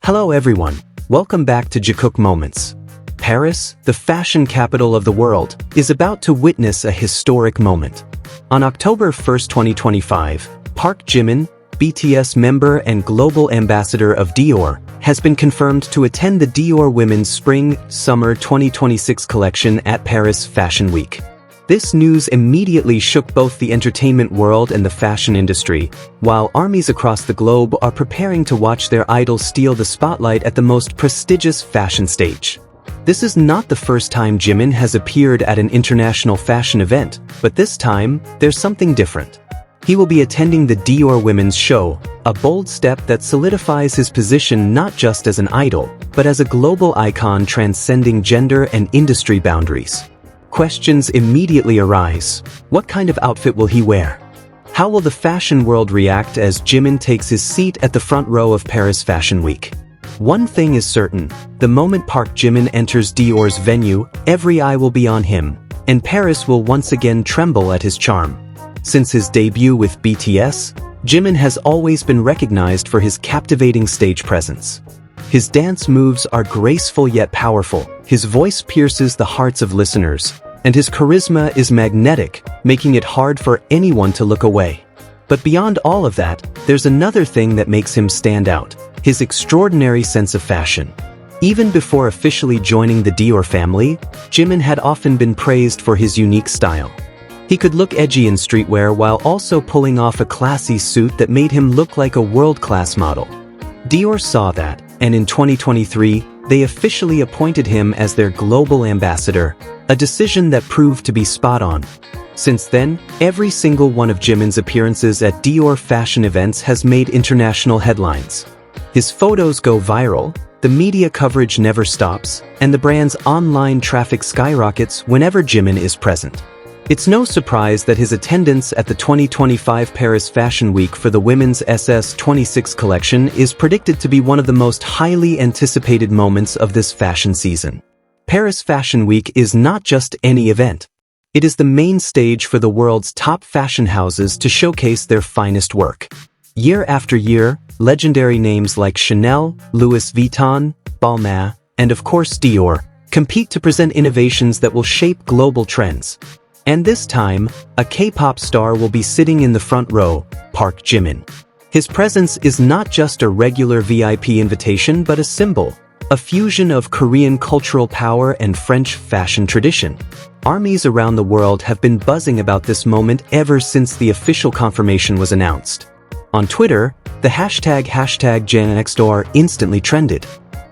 Hello everyone, welcome back to Jikook Moments. Paris, the fashion capital of the world, is about to witness a historic moment. On October 1, 2025, Park Jimin, BTS member and global ambassador of Dior, has been confirmed to attend the Dior Women Spring, Summer 2026 collection at Paris Fashion Week. This news immediately shook both the entertainment world and the fashion industry, while armies across the globe are preparing to watch their idol steal the spotlight at the most prestigious fashion stage. This is not the first time Jimin has appeared at an international fashion event, but this time, there's something different. He will be attending the Dior Women's Show, a bold step that solidifies his position not just as an idol, but as a global icon transcending gender and industry boundaries. Questions immediately arise. What kind of outfit will he wear? How will the fashion world react as Jimin takes his seat at the front row of Paris Fashion Week? One thing is certain, the moment Park Jimin enters Dior's venue, every eye will be on him, and Paris will once again tremble at his charm. Since his debut with BTS, Jimin has always been recognized for his captivating stage presence. His dance moves are graceful yet powerful, his voice pierces the hearts of listeners, and his charisma is magnetic, making it hard for anyone to look away. But beyond all of that, there's another thing that makes him stand out: his extraordinary sense of fashion. Even before officially joining the Dior family, Jimin had often been praised for his unique style. He could look edgy in streetwear while also pulling off a classy suit that made him look like a world-class model. Dior saw that, and in 2023, they officially appointed him as their global ambassador, a decision that proved to be spot on. Since then, every single one of Jimin's appearances at Dior fashion events has made international headlines. His photos go viral, the media coverage never stops, and the brand's online traffic skyrockets whenever Jimin is present. It's no surprise that his attendance at the 2025 Paris Fashion Week for the women's SS26 collection is predicted to be one of the most highly anticipated moments of this fashion season. Paris Fashion Week is not just any event. It is the main stage for the world's top fashion houses to showcase their finest work. Year after year, legendary names like Chanel, Louis Vuitton, Balmain, and of course Dior, compete to present innovations that will shape global trends. And this time, a K-pop star will be sitting in the front row, Park Jimin. His presence is not just a regular VIP invitation but a symbol, a fusion of Korean cultural power and French fashion tradition. Armies around the world have been buzzing about this moment ever since the official confirmation was announced. On Twitter, the hashtag #JIMINOFFICIALLY instantly trended.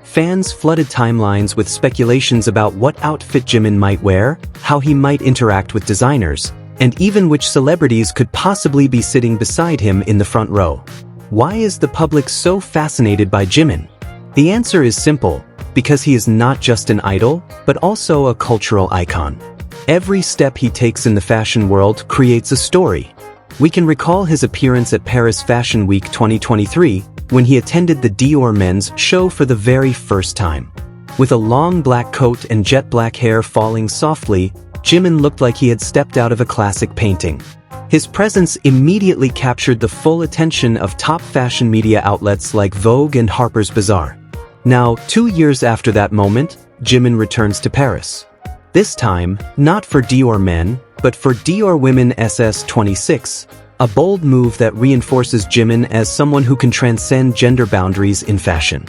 Fans flooded timelines with speculations about what outfit Jimin might wear, how he might interact with designers, and even which celebrities could possibly be sitting beside him in the front row. Why is the public so fascinated by Jimin? The answer is simple: because he is not just an idol, but also a cultural icon. Every step he takes in the fashion world creates a story. We can recall his appearance at Paris Fashion Week 2023, when he attended the Dior Men's Show for the very first time. With a long black coat and jet black hair falling softly, Jimin looked like he had stepped out of a classic painting. His presence immediately captured the full attention of top fashion media outlets like Vogue and Harper's Bazaar. Now, 2 years after that moment, Jimin returns to Paris. This time, not for Dior Men, but for Dior Women SS26, a bold move that reinforces Jimin as someone who can transcend gender boundaries in fashion.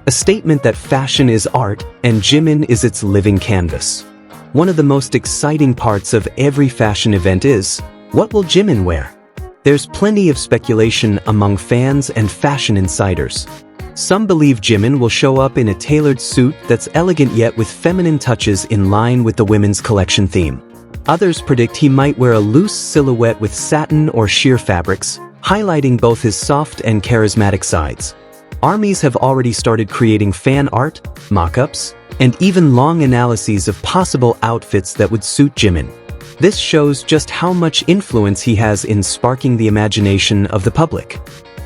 A statement that fashion is art, and Jimin is its living canvas. One of the most exciting parts of every fashion event is, what will Jimin wear? There's plenty of speculation among fans and fashion insiders. Some believe Jimin will show up in a tailored suit that's elegant yet with feminine touches in line with the women's collection theme. Others predict he might wear a loose silhouette with satin or sheer fabrics, highlighting both his soft and charismatic sides. Armies have already started creating fan art, mock-ups, and even long analyses of possible outfits that would suit Jimin. This shows just how much influence he has in sparking the imagination of the public.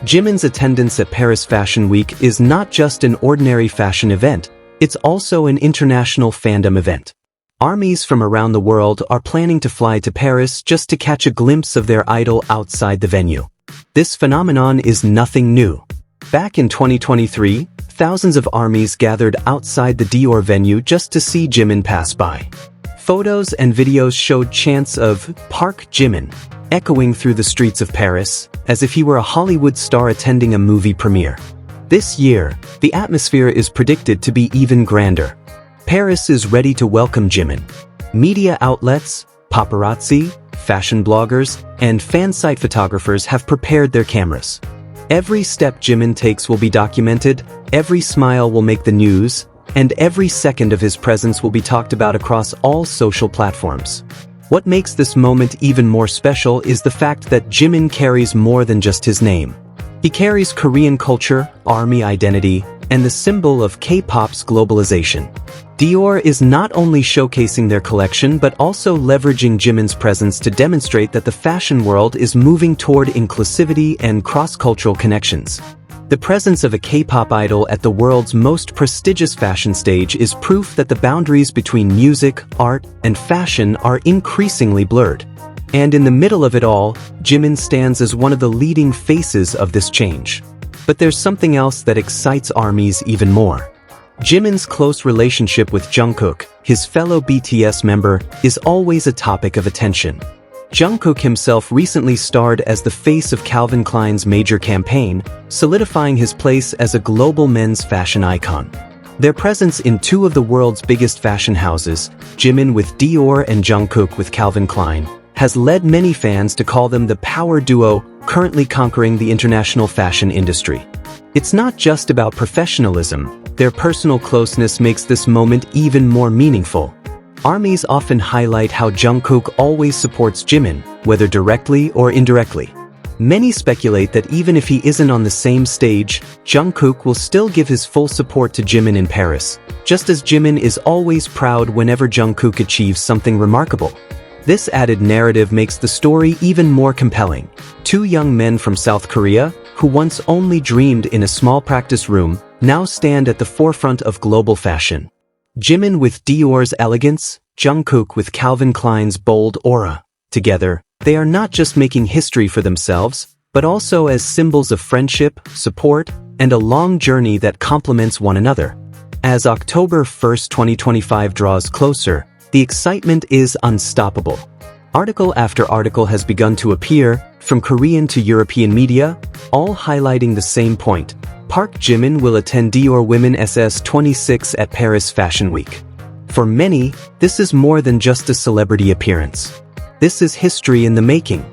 Jimin's attendance at Paris Fashion Week is not just an ordinary fashion event, it's also an international fandom event. Armies from around the world are planning to fly to Paris just to catch a glimpse of their idol outside the venue. This phenomenon is nothing new. Back in 2023, thousands of armies gathered outside the Dior venue just to see Jimin pass by. Photos and videos showed chants of "Park Jimin" echoing through the streets of Paris, as if he were a Hollywood star attending a movie premiere. This year, the atmosphere is predicted to be even grander. Paris is ready to welcome Jimin. Media outlets, paparazzi, fashion bloggers, and fan site photographers have prepared their cameras. Every step Jimin takes will be documented, every smile will make the news, and every second of his presence will be talked about across all social platforms. What makes this moment even more special is the fact that Jimin carries more than just his name. He carries Korean culture, army identity, and the symbol of K-pop's globalization. Dior is not only showcasing their collection but also leveraging Jimin's presence to demonstrate that the fashion world is moving toward inclusivity and cross-cultural connections. The presence of a K-pop idol at the world's most prestigious fashion stage is proof that the boundaries between music, art, and fashion are increasingly blurred. And in the middle of it all, Jimin stands as one of the leading faces of this change. But there's something else that excites armies even more. Jimin's close relationship with Jungkook, his fellow BTS member, is always a topic of attention. Jungkook himself recently starred as the face of Calvin Klein's major campaign, solidifying his place as a global men's fashion icon. Their presence in two of the world's biggest fashion houses, Jimin with Dior and Jungkook with Calvin Klein, has led many fans to call them the power duo currently conquering the international fashion industry. It's not just about professionalism, their personal closeness makes this moment even more meaningful. Armies often highlight how Jungkook always supports Jimin, whether directly or indirectly. Many speculate that even if he isn't on the same stage, Jungkook will still give his full support to Jimin in Paris, just as Jimin is always proud whenever Jungkook achieves something remarkable. This added narrative makes the story even more compelling. Two young men from South Korea, who once only dreamed in a small practice room, now stand at the forefront of global fashion. Jimin with Dior's elegance, Jungkook with Calvin Klein's bold aura. Together, they are not just making history for themselves, but also as symbols of friendship, support, and a long journey that complements one another. As October 1st, 2025 draws closer, the excitement is unstoppable. Article after article has begun to appear, from Korean to European media, all highlighting the same point. Park Jimin will attend Dior Women SS26 at Paris Fashion Week. For many, this is more than just a celebrity appearance. This is history in the making.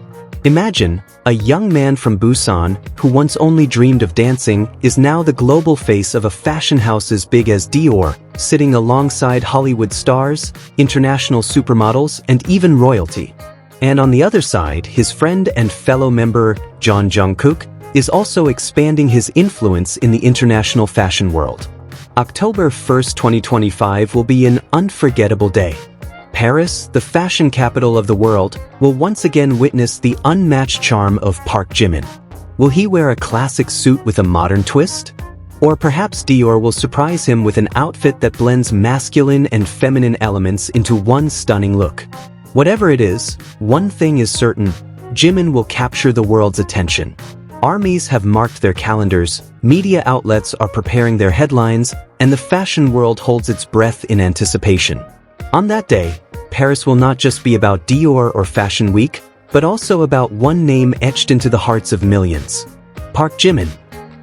Imagine, a young man from Busan, who once only dreamed of dancing, is now the global face of a fashion house as big as Dior, sitting alongside Hollywood stars, international supermodels, and even royalty. And on the other side, his friend and fellow member, Jungkook, is also expanding his influence in the international fashion world. October 1st, 2025 will be an unforgettable day. Paris, the fashion capital of the world, will once again witness the unmatched charm of Park Jimin. Will he wear a classic suit with a modern twist? Or perhaps Dior will surprise him with an outfit that blends masculine and feminine elements into one stunning look. Whatever it is, one thing is certain, Jimin will capture the world's attention. Armies have marked their calendars, media outlets are preparing their headlines, and the fashion world holds its breath in anticipation. On that day, Paris will not just be about Dior or Fashion Week, but also about one name etched into the hearts of millions. Park Jimin.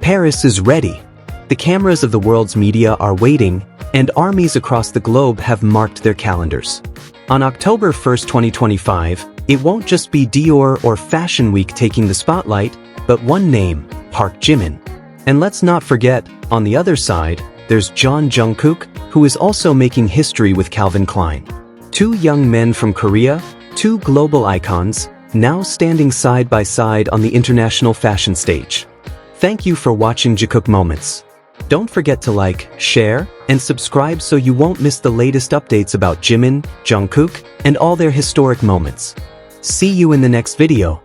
Paris is ready. The cameras of the world's media are waiting, and armies across the globe have marked their calendars. On October 1st, 2025, it won't just be Dior or Fashion Week taking the spotlight, but one name, Park Jimin. And let's not forget, on the other side, there's Jungkook, who is also making history with Calvin Klein. Two young men from Korea, two global icons, now standing side by side on the international fashion stage. Thank you for watching Jikook Moments. Don't forget to like, share, and subscribe so you won't miss the latest updates about Jimin, Jungkook, and all their historic moments. See you in the next video.